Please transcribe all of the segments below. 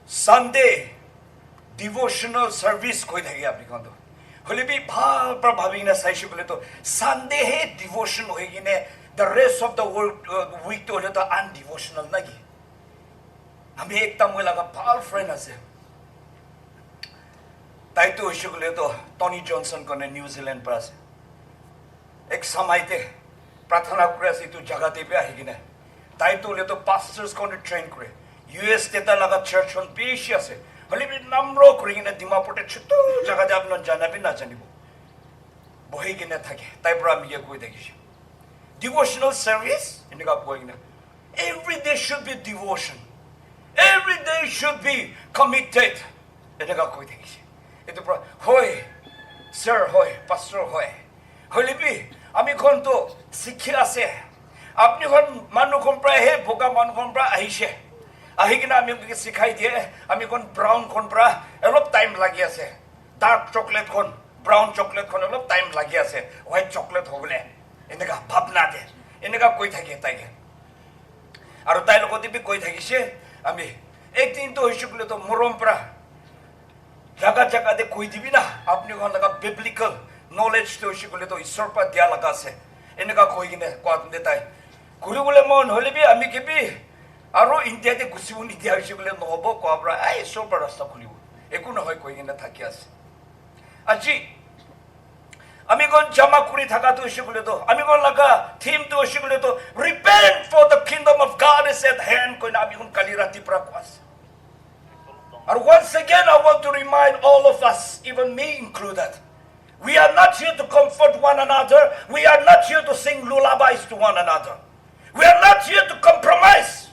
Sunday devotional service कोई थे क्या अपनी कौन तो होले भी भाव पर भावी ना सही बोले तो Sunday है devotion होएगी ने the rest of the week तो होले तो undevotional ना की हमें एक तम लगा भाव फ्रेंड ऐसे ताई तो इशू बोले तो टोनी जॉनसन को ने न्यूजीलैंड पर ऐसे एक समय थे प्रार्थना करे ऐसे तो जगह ते पे आएगी ने ताई तो होले तो pastors को ने ट्रेन करे US तेता लगा चर्च on पेश ऐसे होले भी नम्रो करेंगे ने दिमापुटे छुट्टू जगह जब न जाना भी ना जानी वो बोहेगी ने था के ताई पर हम ये कोई देखिए devotional service इनका बोहेगी ने every day should be devotion every day should be committed इनका कोई देखिए itu pra hoy sir hoy pastor hoy holy bi ami kon to sikhi ase apni kon manu kon pra he boga man kon pra ahishe ahigina ami ke sikhai die ami kon brown kon pra elop time lagi ase dark chocolate kon brown chocolate kon elop time lagi ase white chocolate hobole enega bhabna de enega koi thake tai aru tai lokoti bi koi thakise ami ek din to hishukle to morom pra जगह जगह दे कोई दी भी ना अपने को लगा biblical knowledge तो इसी को ले तो ईश्वर पर दिया लगा से इनका कोई ने क्वाद देता है कुली बोले मन होले भी अमी के भी आरो इंडिया दे कुछ भी नहीं दिया इसी को ले नोबो क्वाब्रा ऐ ईश्वर पर रास्ता खुली हो एको न होय कोई ने था क्या से अजी अमी को जमा कुरी थका तो इसी को ले तो अमी को लगा थीम तो इसी को ले तो repent for the kingdom of God is at hand कोई ना अमी को कली राती पर cos And once again, I want to remind all of us, even me included, we are not here to comfort one another. We are not here to sing lullabies to one another. We are not here to compromise.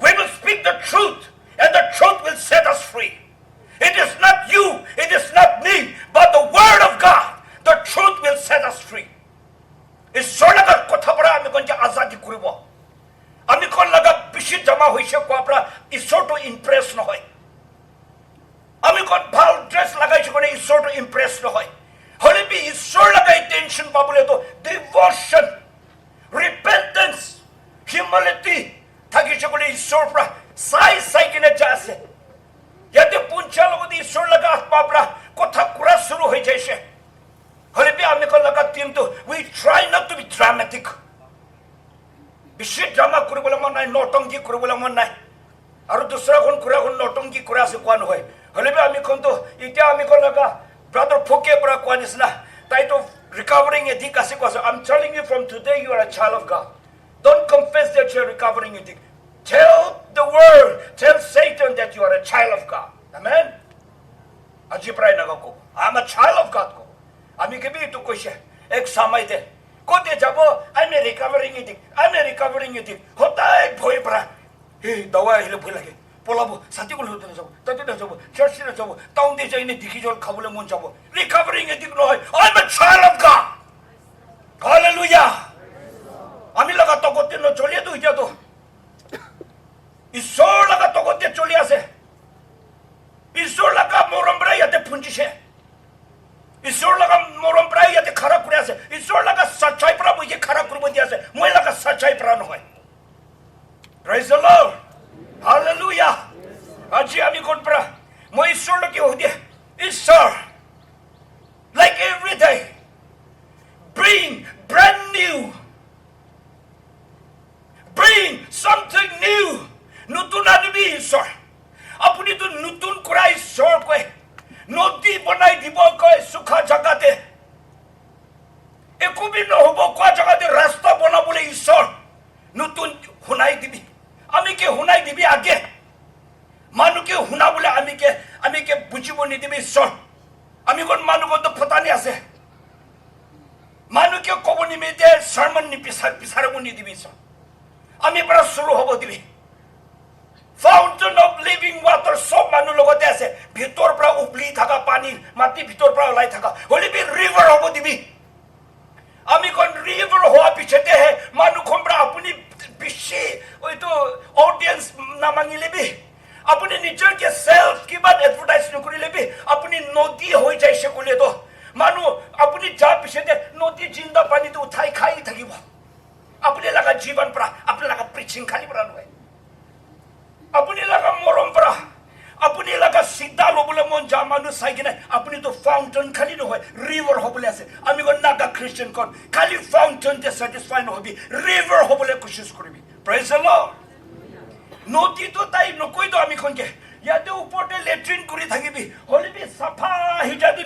We will speak the truth, and the truth will set us free. It is not you, it is not me, but the Word of God. The truth will set us free. ईश्वर लगा कोठा पड़ा हमें कौन सा आजादी कुरिबो हमें कौन लगा बिशी जमा हुई से को अपना ईश्वर तो इम्प्रेस न होए আমি কোন ভাল ড্রেস লাগাইছি কোনে ঈশ্বর তো ইমপ্রেস নহয় হলে বি ঈশ্বর লাগাই টেনশন পাবলে তো ডিভোশন রিপেন্টেন্স হিউমিলিটি থাকিছে কোনে ঈশ্বর প্রা সাই সাই কিনে যাছে ইয়াতে পুঞ্চা লগতে ঈশ্বর লাগা আত্মাপ্রা কথা কুরা শুরু হই যাইছে হলে বি আমি কোন লাগা টিম তো we try not to be dramatic বেশি ড্রামা করবলে মন নাই নটঙ্কি করবলে মন নাই আর দুসরা কোন কুরা কোন নটঙ্কি কুরা আছে কোন হয় হলে বি আমি কোন তো ইটা আমি কোন লাগা ব্রাদার ফোকে পরা কোনিস না তাই তো রিকভারিং এদিক আছে cos I'm telling you from today you are a child of God. Don't confess that you are recovering edik. Tell the world, tell Satan that you are a child of God. Amen. আজি প্রায় না কো I'm a child of God को আমি के भी तो कोइसे एक समय दे कोते जाबो I'm recovering edik होता है भय परा ए दवा हिले भय लागे पोलाबो साथीको लुटन जाबो ततिना जाबो चर्चले जाबो ताउंदे जाइने दिखिजल खाबले मन जाबो recovering एदिक नहय I'm a child of God. Hallelujah. আমি লাগা তগতে ন চলিয়ে তো ইটা তো ঈশ্বর লাগা তগতে চলি আছে ঈশ্বর লাগা মরম প্রায় ইয়াতে ফুঞ্চিছে ঈশ্বর লাগা মরম প্রায় ইয়াতে খারাপ করে আছে ঈশ্বর লাগা সচ্চাই প্রা বুঝে খারাপ করব দি আছে মই লাগা সচ্চাই প্রা নহয় Praise the Lord. Hallelujah. Aji ami kon pra mo isor lo ki hodie isor like every day bring brand new bring something new nutun adbi isor apuni to nutun kora isor ko nodi banai dibo ko sukha jagate ekubi no hobo ko jagate rasta bana bole isor nutun hunai dibi ami ke hunai dibi age मानु के हुना बोले आमी के बुझिबो नि दिबे sir आमी कोन मानु को तो पता नहीं आसे मानु के कोबो नि मेते सर्मन नि पिसारबो नि दिबे सर आमी पर शुरू होबो दिबे फाउंटेन ऑफ लिविंग वाटर सब मानु लगते आसे भीतर पर उपली थाका पानी माटी भीतर पर लाई थाका होली बि रिवर होबो दिबे आमी कोन रिवर होआ पिछते है मानु खोमरा अपनी बिशी ओइ तो ऑडियंस ना मांगिलेबे अपने निजर के सेल्फ की बात एडवर्टाइज नकरी लेबे अपनी नदी हो जाय से कोले तो मानु अपनी जा पिछे दे नदी जिंदा पानी तो उठाई खाई थगिबो अपने लगा जीवन पर अपने लगा प्रीचिंग खाली पर अपने लगा मोरम पर যা মানুহ চাই কিনে আপুনিতো ফাউণ্টেন খালি নহয় ৰিভাৰ হ'বলৈ আছে আমি কোন নাগা খ্ৰীষ্টান কোন খালি ফাউণ্টেনতে ছেটিছফাই নহবি ৰিভাৰ হ'বলৈ কোচিছ কৰিবি প্ৰেজ দ্য লৰ্ড নদীটো তাই নকৈতো আমি কোনকে ইয়াতে ওপৰতে লেট্ৰিন কৰি থাকিবি হলিবি চাফা হিজাটো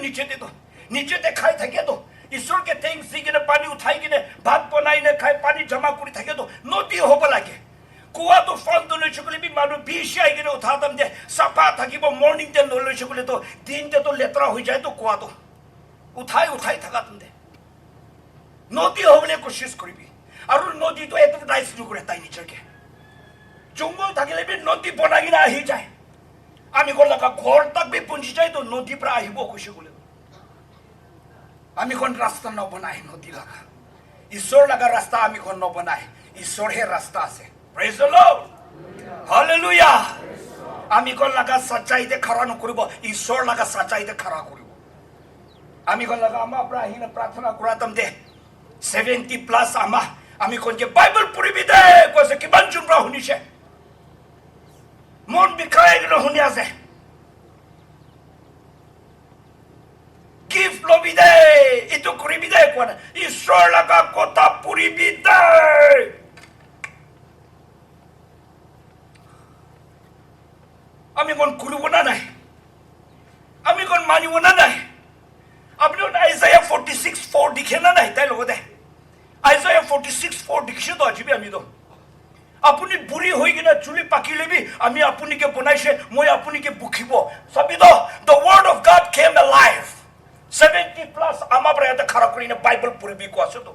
নিচেতে খাই থাকেতো ঈশ্বৰকে টেংক দি কিনে পানী উঠাই কিনে ভাত বনাই নে খাই পানী জমা কৰি থাকেতো নদী হ'ব লাগে কুৱাটো ফাউণ্টেন লৈছে বুলি মানুহ বিচি আহি কিনে উঠা দাম দিয়ে চাফা থাকিব মৰ্ণিং টাইম লৈছে বুলিতো দিনতেতো লেতেৰা হৈ যায়তো কুৱাটো উঠাই থাকা তুম দে নদী হ'বলৈ কোচিছ কৰিবি আৰু নদীটো এডভাৰটাইজ নকৰে তাই নিজকে জংঘল থাকিলে বি নদী বনাই কিনে আহি যায় আমি কোন লগা ঘৰ তাক বি পুঞ্জি যায় তো নদীৰ পৰা আহিব কৈছে বোলে আমি কোন ৰাস্তা নবনাই নদী লগা ঈশ্বৰ লগা ৰাস্তা আমি কোন নবনাই ঈশ্বৰহে ৰাস্তা আছে প্ৰেজ দ্য লৰ্ড হালেলুয়া আমি কোন লগা সচ্চাইতে খৰা নকৰিব ঈশ্বৰ লগা সচ্চাইতে খৰা কৰিব আমি কোন লগা আমাৰ পৰা আহিনে প্ৰাৰ্থনা কৰাতম দে 70 প্লাস আমি কোনকে বাইবেল পঢ়িবি দে কৈছে কিমান জুমৰা শুনিছে মন বিষাই গেল শুনি আছে গিফ্ট লবি দে ইটো কৰিবি দে কোৱা নাই ঈশ্বৰ লগা কথা পঢ়িবি দে আমি কোন কৰিব না নাই আমি কোন মানিব না নাই আপনি আইজায়া 46:4 লিখে না নাই তাই লগতে আইজায়া 46:4 লিখিছে তো আজিবি আমি তো আপুনি বুঢ়ী হৈ কিনে চুলি পাকি লেবি আমি আপুনিকে বনাইছে মই আপুনিকে বুখিব চাবি তো the word of God came alive 70 plus আমাৰ পৰা এটা খাৰা কৰিনে বাইবেল পঢ়িবি কোৱাছে তো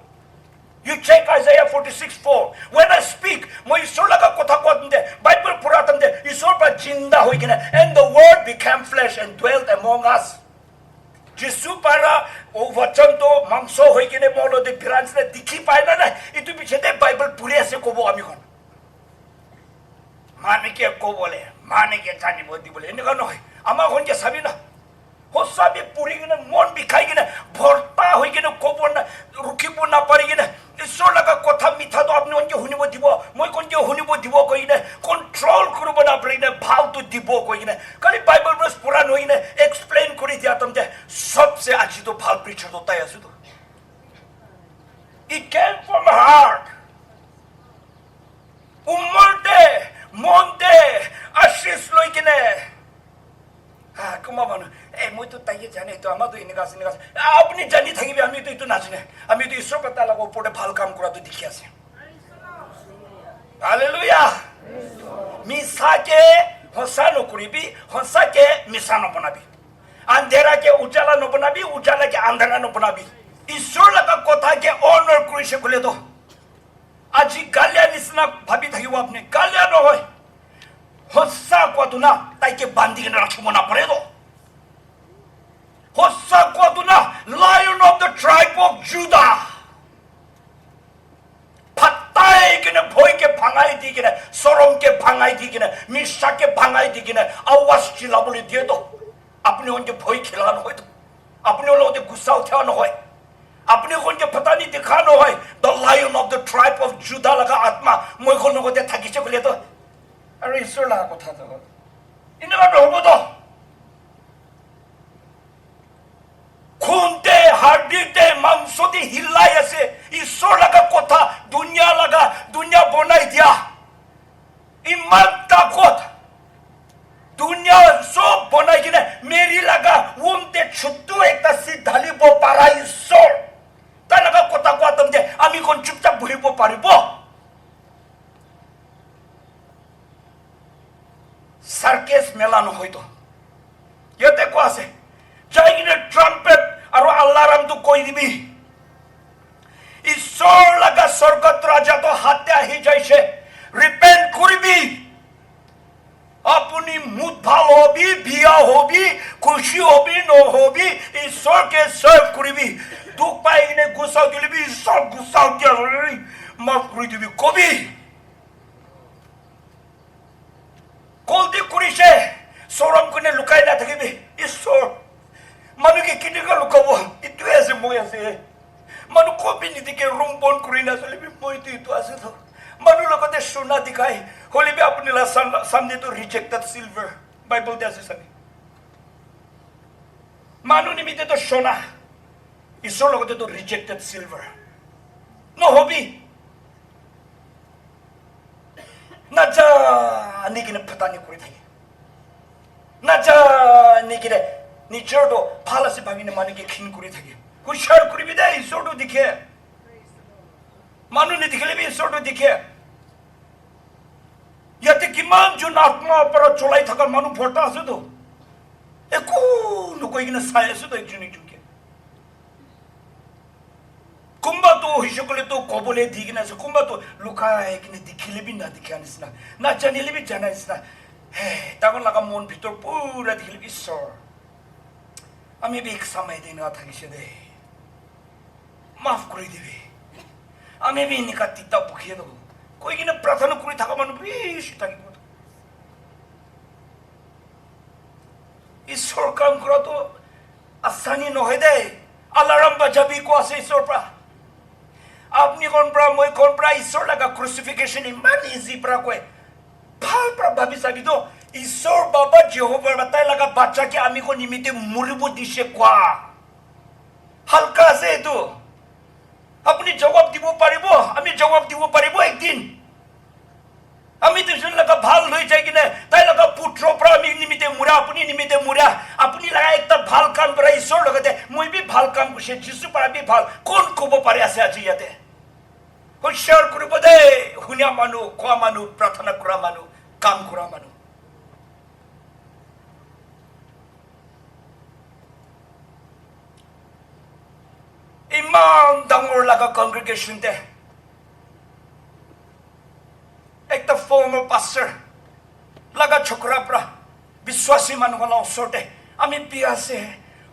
you check Isaiah 46:4 when I speak মই ঈশ্বৰ লগা কথা কোৱাত দে বাইবেল পঢ়াতম দে ঈশ্বৰ পৰা জিন্দা হৈ কিনে and the word became flesh and dwelt among us Jisu পাৰা ও বচন তো মাংস হৈ কিনে মলতে ফিৰান্সলে দেখি পায় না নাই ইটো পিছতে বাইবেল পঢ়ি আছে কব আমি কোন মানিকে কবলে মানিকে জানিব দিবলে এনেকা নহয় আমাৰ কোনকে চাবি না হসাবি পঢ়ি কিনে মন বিষাই কিনে ভৰ্তা হৈ কিনে কব না ৰখিব না পাৰি কিনে ঈশ্বৰ লগা কথা মিঠাটো আপুনি কোনকে শুনিব দিব মই কোনকে শুনিব দিব কৈ কিনে কন্ট্ৰল কৰিব না পাৰি কিনে ভালটো দিব কৈ কিনে খালি বাইবেল ভাৰ্ছ পঢ়া নহয় কিনে এক্সপ্লেইন কৰি দিয়া তম যে সবচে আজিতো ভাল প্ৰিচাৰ তাই আছো তো it came from my heart umarte monde আশিস লৈ কিনে কুমা মানুহ মই তো তাইয়ে জানে তো আমার তো এনেকা আছে আপনি জানি থাকিবি আমি তো এইটো নাজানে আমি তো ঈশ্বৰ কথা লগা ওপৰতে ভাল কাম কৰাটো দেখি আছে হালেলুয়া মিছাকে হসা নকৰিবি হসাকে মিছা নবনাবি আন্ধাৰাকে উজালা নবনাবি উজালাকে আন্ধাৰা নবনাবি ঈশ্বৰ লগা কথাকে অনাৰ কৰিছে বোলে তো আজি গালিয়া নিচিনা ভাবি থাকিব আপুনি গালিয়া নহয় হসা কোৱাটো না তাইকে বান্ধি কিনে ৰাখিব নাপাৰে তো হসা কোৱাটো না lion of the tribe of Judah ফাটাই কিনে ভয়কে ভাঙাই দি কিনে চৰমকে ভাঙাই দি কিনে মিছাকে ভাঙাই দি কিনে আৱাজ চিলাবলৈ দিয়ে তো আপুনি কোনকে ভয় খেলা নহয় তো আপুনি লগতে গুচা উঠা নহয় আপুনি কোনকে ফটানি দেখা নহয় the lion of the tribe of Judah লগা আত্মা মই কোন লগতে থাকিছে বোলে তো আৰু ঈশ্বৰ লগা কথা তো এনেকুৱা নহ'ব তো খুনতে হাৰ্ডিতে মাংসতে হিলাই আছে ঈশ্বৰ লগা কথা দুনিয়া বনাই দিয়া ইমান তাকত দুনিয়া সব বনাই কিনে মেৰি লগা উমতে ছুট্টু একটা চিট ঢালিব পাৰা ঈশ্বৰ তাৰ লগা কথা কোৱাতম যে আমি কোন চুপচাপ বহিব পাৰিব সাৰ্কেস মেলা নহয়তো ইয়াতে কোৱা আছে যাই কিনে ট্ৰাম্পেট আৰু আল্লাৰামটো কৈ দিবি ঈশ্বৰ লগা স্বৰ্গত ৰাজাটো হাতে আহি যাইছে ৰিপেন্ট কৰিবি আপুনি মুঠ ভাল হবি বিয়া হবি খুশি হবি নহবি ঈশ্বৰকে সাৰ্ভ কৰিবি দুখ পাই কিনে গুচাও দিবি ঈশ্বৰ গুচাও দিয়া মাফ কৰি দিবি কবি গলতি কৰিছে চৰম কোনে লুকাই নাথাকিবি ঈশ্বৰ মানুহকে কেনেকুৱা লুকাব এইটোৱে আছে মই আছে মানুহ কবি নিদিকে ৰুম বন্ধ কৰি নাচলিবি মইতো এইটো আছে তো মানুহ লগতে সোণা দেখাই হলিবি আপুনি সামনেতো ৰিজেক্টেড চিলভাৰ বাইবলতে আছে চাবি মানুহ নিমিত্তেতো সোণা ঈশ্বৰৰ লগতেতো ৰিজেক্টেড চিলভাৰ নহবি নাজানি কিনে ফটানি কৰি থাকে নাজানি কিনে নিজৰটো ভাল আছে ভাবিনে মানুহকে ক্ষীণ কৰি থাকে হুঁচিয়াৰ কৰিবি দে ঈশ্বৰটো দেখে মানুহ নেদেখিলে ঈশ্বৰটো দেখে ইয়াতে কিমান জন আত্মাৰ পৰা চলাই থকা মানুহ ভৰ্তা আছেতো একো নকৈ কিনে চাই আছেতো একজন একজনকে কোনোবাতো সকলেতো কবলৈ দি কিনে আছে কোনোবাতো লুকাই কিনে দেখিলে বি নাদেখা নিচিনা নাজানিলে বি জানা নিচিনা হে তাকো লগা মন ভিতৰ পুৰা দেখিলে ঈশ্বৰ আমি বি এক সময় দিন থাকিছে দে মাফ কৰি দিবি আমি বি এনেকা তিতা পখিয়ে দেবো কৈ কিনে প্ৰাৰ্থনা কৰি থকা মানুহ বেছি থাকিব ঈশ্বৰ কাম কৰাটো আসানী নহয় দে আলাৰাম বাজাবি কোৱা আছে ঈশ্বৰৰ পৰা আপনি কোন পৰা মই কোন পৰা ঈশ্বৰ লগা ক্ৰুচিফিকেশ্যন ইমান ইজি পৰা কয় ভাল পৰা ভাবি চাবি তো ঈশ্বৰ বাবা জেহোভাৰ বাতাই লগা বাচ্চাকে আমি কোন নিমিত্তে মৰিব দিছে কোৱা হালকা আছে এইটো আপুনি জবাব দিব পাৰিব আমি জবাব দিব পাৰিব একদিন আমি দুজন লগা ভাল হৈ যায় কিনে তাই লগা পুত্ৰৰ পৰা আমি নিমিত্তে মুৰা আপুনি নিমিত্তে মুৰা আপুনি লগা একটা ভাল কাম কৰা ঈশ্বৰ লগতে মই বি ভাল কাম কৰিছে যিছু পৰা বি ভাল কোন ক'ব পাৰে আছে আজি ইয়াতে হুঁচিয়াৰ কৰিব দে শুনা মানুহ কোৱা মানুহ প্ৰাৰ্থনা কৰা মানুহ কাম কৰা মানুহ ইমান ডাঙৰ লগা কংগ্ৰিগেশ্যনতে একটা ফৰ্মাৰ পাষ্টাৰ লগা ছোকৰা পৰা বিশ্বাসী মানুহৰ ওচৰতে আমি বিয়া আছে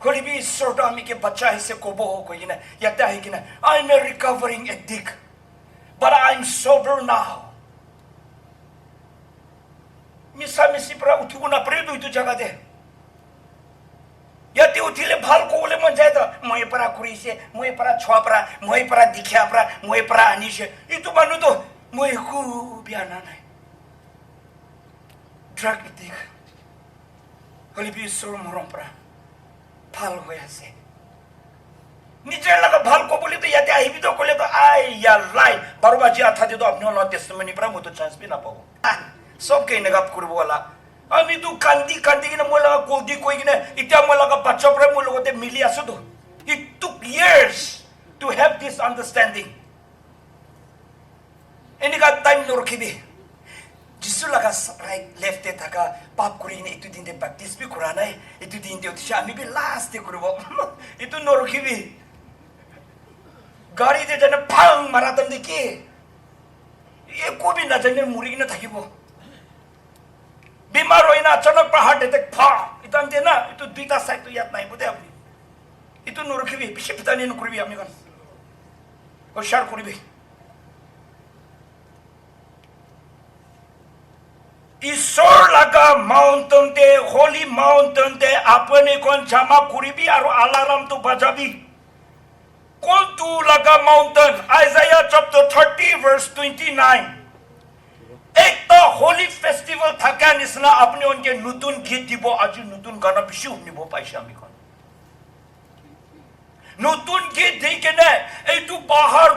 হলিবি ঈশ্বৰটো আমি কি বাচ্চা আহিছে ক'ব কৈ কিনে ইয়াতে আহি কিনে I am a recovering addict but I am sober now মিছামিছি পৰা উঠিব নাপাৰে দুইটো জেগাতে ইয়াতে উঠিলে ভাল ক'বলৈ মন যায় তো মই পৰা কৰিছে মই পৰা ছোৱা পৰা মই পৰা দেখিয়া পৰা মই পৰা আনিছে এইটো মানুহটো মই একো বিয়া নাই ড্ৰাগ এডিক্ট হলিবি ঈশ্বৰৰ মৰম পৰা ভাল হৈ আছে নিজের লাগা ভাল কবলিতো ইয়াতে আহিবি তো কলে তো আই ইয়া লাই 12 বাজি আঠা দিতো আপনি হল টেস্টিমনি পৰা মতো চান্স বি না পাবো সবকে নেগাপ করবো ওলা আমি তো কান্দি কান্দি কিনে মই লাগা কলদি কই কিনে ইটা মই লাগা বাচ্চা পৰা মই লগতে মিলি আছো তো it took years to have this understanding এনেকা টাইম নৰখিবি যিছু লাগা ৰাইট লেফটে থাকা পাপ কৰি কিনে এইটো দিনতে প্ৰেক্টিছ বি কৰা নাই এইটো দিনতে উঠিছে আমি বি লাষ্টে কৰিব এইটো নৰখিবি গাড়ীতে যেনে ফাং মাৰাতন দেখি একো বি নাজানে মৰি কিনে থাকিব বেমাৰ হৈ না অচানক পৰা হাৰ্ট এটেক ফা ইতান দে না এইটো দুইটা চাইটো ইয়াত নাই বোধে আপুনি এইটো নৰখিবি বেছি পিটানি নকৰিবি আমি কাৰণ হুঁচিয়াৰ কৰিবি ঈশ্বৰ লাগা মাউণ্টেনতে হোলি মাউণ্টেনতে আপুনি কোন জামা কৰিবি আৰু আলাৰামটো বাজাবি কোনটো লাগা মাউণ্টেন আইজায়া chapter 30 verse 29 একটা হোলি ফেষ্টিভেল থাকা নিচিনা আপুনি অনকে নতুন গীত দিব আজি নতুন গানা বেছি শুনিব পাইছে আমি কোন নতুন গীত দি কেনে এইটো পাহাৰ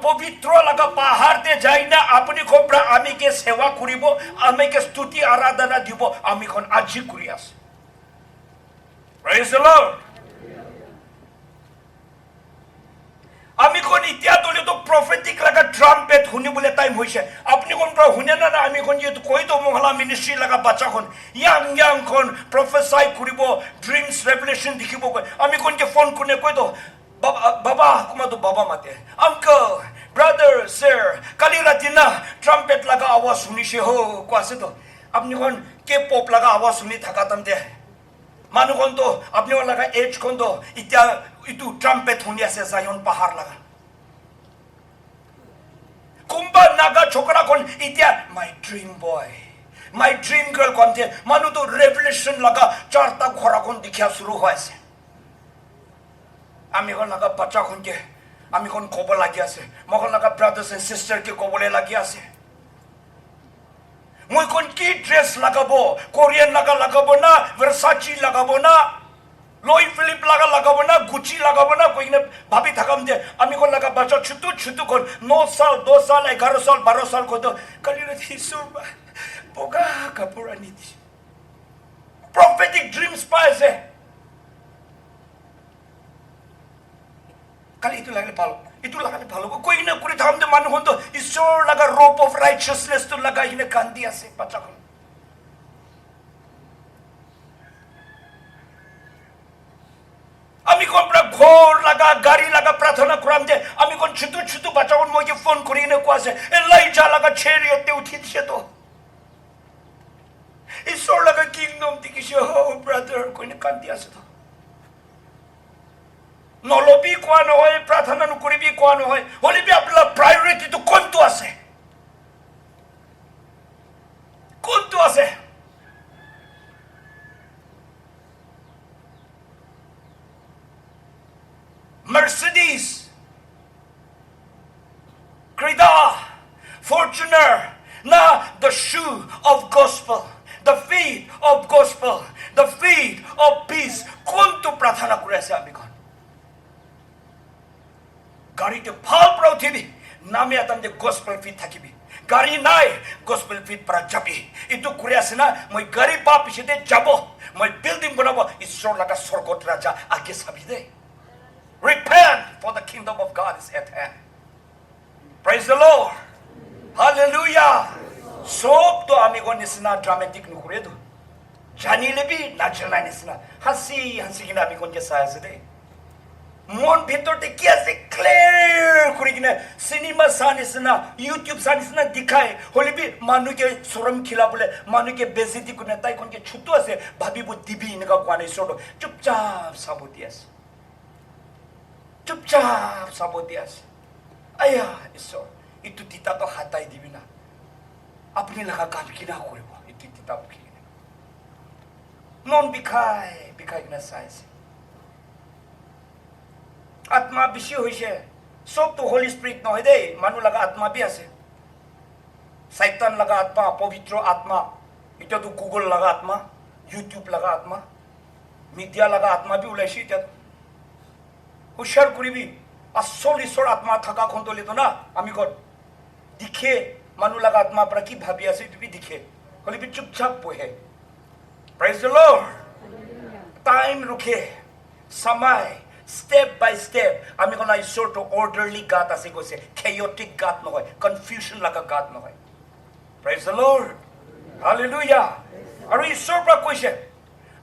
পবিত্ৰ লাগা পাহাৰতে যাই না আপুনি কোনপ্ৰা আমিকে সেৱা কৰিব আমিকে স্তুতি আৰাধনা দিব আমি কোন আজি কৰি আছে প্ৰেজ দ্য লৰ্ড আমি কোন ইতিয়া দলে তো প্রফেটিক লাগা ট্রাম্পেট শুনিবলে টাইম হইছে আপনি কোন প্রা শুনে না না আমি কোন যেহেতু কই তো মহলা মিনিস্ট্রি লাগা বাচ্চাখন ইয়াং কোন প্রফেসাই করিব ড্রিমস রেভেলেশন দেখিব কই আমি কোনকে ফোন কোনে কই তো বাবা কুমা তো বাবা মাতে আঙ্কেল ব্রাদার স্যার কালি রাতে না ট্রাম্পেট লাগা আওয়াজ শুনিছে হো কোয়াছে তো আপনি কোন কে পপ লাগা আওয়াজ শুনি থাকাতাম দে মানুহ কোন তো আপনি লাগা এজ কোন তো ইতিয়া itu trumpet শুনি আছে জায়ন পাহাড় লাগা কুম্বা নাগা ছোকরা কোন ইতিয়া my dream boy my dream girl কোনতে মানু তো রেভেলেশন লাগা চারটা ঘোড়া কোন দেখিয়া শুরু হয়েছে আমি কোন লাগা বাচ্চা কোনকে আমি কোন কব লাগি আছে মকন লাগা ব্রাদার্স এন্ড সিস্টার কে কবলে লাগি আছে মই কোন কি ড্রেস লাগাবো কোরিয়ান লাগা লাগাবো না ভার্সাচি লাগাবো না লই ফিলিপ লাগাবো না গুচি লাগাবো না কইনে ভাবি থাকাম যে আমি কোন লাগা বাচ্চা ছুটু কোন 9 সাল 10 সাল 11 সাল 12 সাল কত কালি রাতি সুবা বোগা কাপড় আনি দিছে prophetic dreams পাইছে কালি itu লাগালে ভালো কই না করে থাম দে মানুষ হতো ঈশ্বর লাগা রোপ অফ রাইচিয়াসনেস তো লাগা ইনে কান্দি আছে বাচ্চা কোন আমি কোন ঘর লাগা গাড়ি লাগা প্রার্থনা করাম যে আমি কোন ছোট বাচ্চা কোন মইকে ফোন করি না কোয়াছে এলাইজা লাগা ছেড়িতে উঠিছে তো ঈশ্বর লাগা কিংডম দিকিছে ও ব্রাদার কইনে কান্দি আছে তো নলবি কোৱা নহয় প্ৰাৰ্থনা নকৰিবি কোৱা নহয় হলিবি আপোনাৰ প্ৰায়োৰিটিটো কোনটো আছে Mercedes Crida Fortuner na the shoe of gospel the feet of gospel the feet of peace কোনটো প্ৰাৰ্থনা কৰি আছে আমি গাড়িতে ভাল প্রাও থিবি নামে আতাম যে গসপেল ফিট থাকিবি গাড়ি নাই গসপেল ফিট para যাবি ইটো করে আছে না মই গাড়ি পা পিছতে যাব মই বিল্ডিং বানাবো ঈশ্বর লাগা স্বর্গত রাজা আগে সাবি দে repent for the kingdom of God is at hand praise the Lord hallelujah সব তো আমি কোন নিসনা ড্রামাটিক নুকুরে দু জানি লেবি না জানা নিসনা হাসি কিনা আমি কোন কে সায়াছে দে মন ভিতরতে কি আছে ক্লিয়ার করে কিনা সিনেমা সানিসনা ইউটিউব সানিসনা দেখায় হলিবি মানুকে শরম খিলা বলে মানুকে বেজিতি করে তাই কোনকে ছুট আছে ভাবিব দিবি নগা কোয়ানে সরো চুপচাপ সাবতিয়াস আয়া ঈশ্বর ইটু তিতা তো হাতাই দিবি না আপনি লাগা কাম কিনা করব ইটু তিতা কি মন বিখায় কিনা সাইছে আত্মা বেশি হয়েছে সব তো হোলি স্পিরিট নহয় দেই মানুষ লাগা আত্মা বি আছে শয়তান লাগা আত্মা পবিত্র আত্মা এটা তো গুগল লাগা আত্মা ইউটিউব লাগা আত্মা মিডিয়া লাগা আত্মা বি ওলাইছে এটা হুশিয়ার করিবি আসল ঈশ্বর আত্মা থাকা খন্তলে তো না আমি কর দিখে মানুষ লাগা আত্মা পরা কি ভাবি আছে তুমি দিখে হলিবি চুপচাপ বহে প্রেজ দ্য লর্ড টাইম রুখে সময় step by step আমি কোন ঈশ্বর তো orderly God আছে কইছে chaotic God নহয় confusion লাগা God নহয় praise the Lord hallelujah আৰু ঈশ্বৰ পৰা কৈছে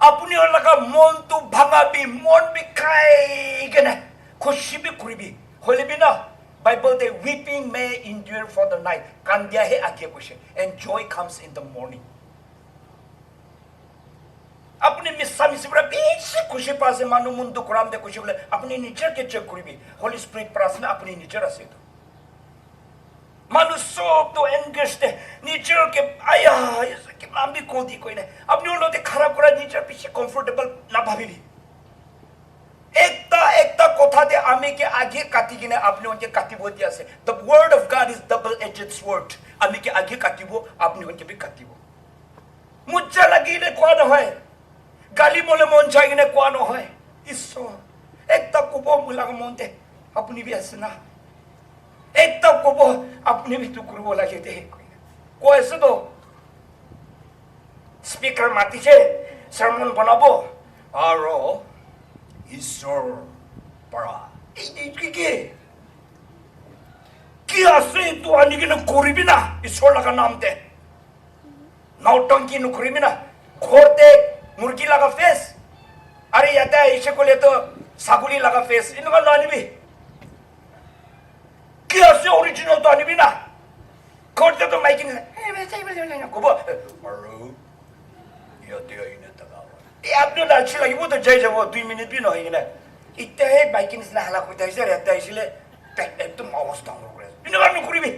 আপুনি লাগা মন তো ভাঙাবি মন বিখাই কেনে খুশি বি কৰিবি হলিবি না Bible De weeping may endure for the night কান্দিয়া হে আগে কৈছে and joy comes in the morning আপনি মিছামিছি পৰা বেছি খুশি পাছে মানুহ মুন্দ কৰাম দে খুশি বলে আপনি নিজকে চেক কৰিবি হোলি স্পিৰিট প্ৰাৰ্থনা আপনি নিজৰ আছে তো মানুহ সব তো এনগেজ দে নিজকে আয়া কি আমি কোদি কই না আপনি ওলতে খারাপ করা নিজের পিছে কমফর্টেবল না ভাবিবি একটা কথা দে আমি কে আগে কাটি কিনে আপনি ওকে কাটিব দি আছে the word of God is double edged sword আমি কে আগে কাটিব আপনি ওকে বি কাটিব মুজ্জা লাগিলে কোৱা নহয় গালি মলে মন চাই কিনে কোৱা নহয় ঈশ্বৰ একটা কব মুলাগ মনতে আপনি বি আছে না একটা কব আপনি বি তো করব লাগে দে কইছে তো স্পিকার মাতিছে সারমন বানাবো আর ঈশ্বর পড়া এই কি আছে তো আনি কিনে করিবি না ঈশ্বর লাগা নামতে নৌটঙ্কি নকরিবি না ঘরতে মুরগি লাগা ফেস আরে ইয়াতে এসে করলে তো ছাগলি লাগা ফেস এনেকুৱা না আনিবি কি আছে অরিজিনাল তো আনিবি না ঘরতে তো মাইকিং কব ইয়াতে আইনে তাকাও আপনি ডালছি লাগিব তো যাই যাব 2 মিনিট বি নহয় কিনা ইটা হে বাইকিং নিচিনা হালা কইতা হৈছে ইয়াতে আহিছিলে একদম অৱস্থা কৰে এনেকুৱা নকৰিবি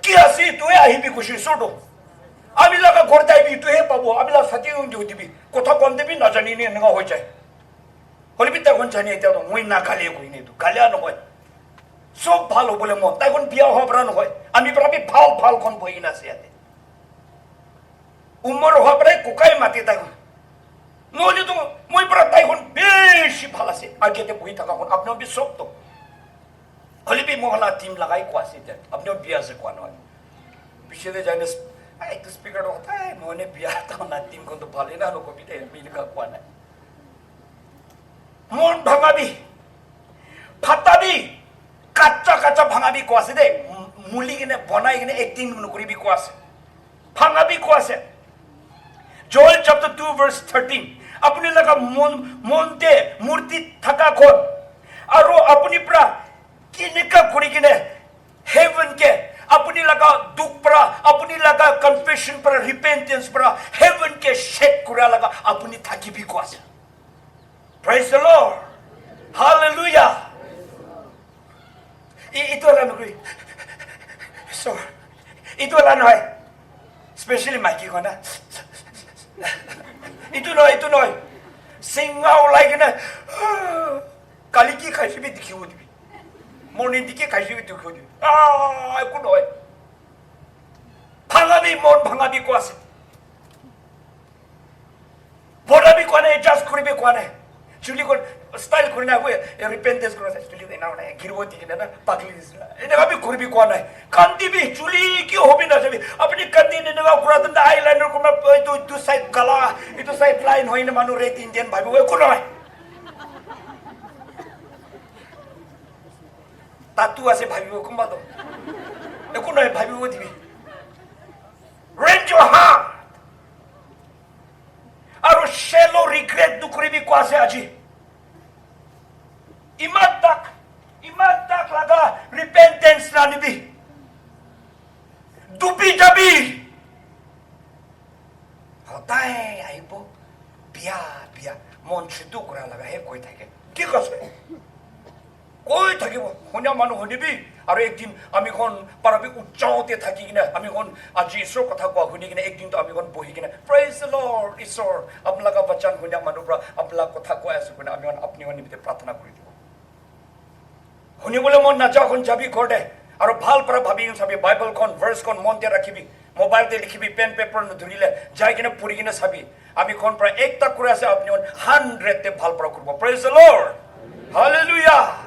কি আছে তুই আহিবি খুশি চটো আমি লাগা ঘরতে আইবি তুই হে পাবো আমি লাগা সাথে দিবি কথা কম দিবি না জানি নি এনেকুৱা হৈ যায় হলিবি তখন জানি এতিয়া তো মই না গালি কই নি তো গালিয়া নহয় সব ভালো বলে মন তাই কোন বিয়া হওয়া পরা নহয় আমি প্রাবি ভাল কোন বই না আছে ইয়াতে উমর হওয়া পরে কোকাই মাতি তাই নহলে তো মই পরা তাই কোন বেশি ভাল আছে আগেতে বহি থাকা কোন আপনিও বিশ্বস্ত হলিবি মহলা টিম লাগাই কোয়াছে আপনিও বিয়া আছে কোয়া নয় পিছনে যাইনে একটু স্পিকার কথা মনে বিয়া তাও না টিম কোন তো ভালো না নকবি দে মিলকা কোয়া নাই মন ভাঙাবি ফাটাবি কাচ্চা কাচ্চা ভাঙাবি কোয়াছে দে মুলি কিনে বনাই কিনে একদিন নকরিবি কোয়াছে ভাঙাবি কোয়াছে Joel chapter 2 verse 13 apni laga monte murti thaka khon aro apni pra kinika kuri kine heaven ke apni laga dukh pra apni laga confession pra repentance pra heaven ke shake kura laga apni thaki bi kwasa praise the Lord hallelujah itu la nukri so itu la noy especially Mikey kona itu noy singau like na kali ki khaisi bi dikhiu dibi morning dike khaisi bi dikhiu dibi aku noy bhangabi mon bhangabi ko ase bodabi ko na just koribe ko na chuli ko style korina ho repentance kora chuli na na girbo dikina na pagli disna ene gabi koribe ko na kandi bi chuli ki hobi na jabi apni kandi ne na kora ta eyeliner ko ma tu side kala itu side line hoine manu red indian bhabi ho ko noy tatu ase bhabi ho ko ma do e ko noy bhabi ho dibi rent your heart aro shallow regret du koribe ko ase aji imatak laga repentance na nibi dubi jabi hotai aibo biya mon chitu kura laga he koi thake ki kase koi thake honya manu honibi aro ekdin ami kon parabi uchchaote thaki kina ami kon aji isor kotha ko huni kina ekdin to ami kon bohi kina praise the Lord isor apnaga bachan honya manu pra apla kotha ko asu kina ami kon apni honi bite prarthana kori dibo honi bole mon na ja kon jabi khode aro bhal para bhabi sabi bible kon verse kon mon te rakhibi mobile te likhibi pen paper no dhurile jai kina puri kina sabi ami kon pra ekta kura ase apni on 100 te bhal para korbo praise the Lord hallelujah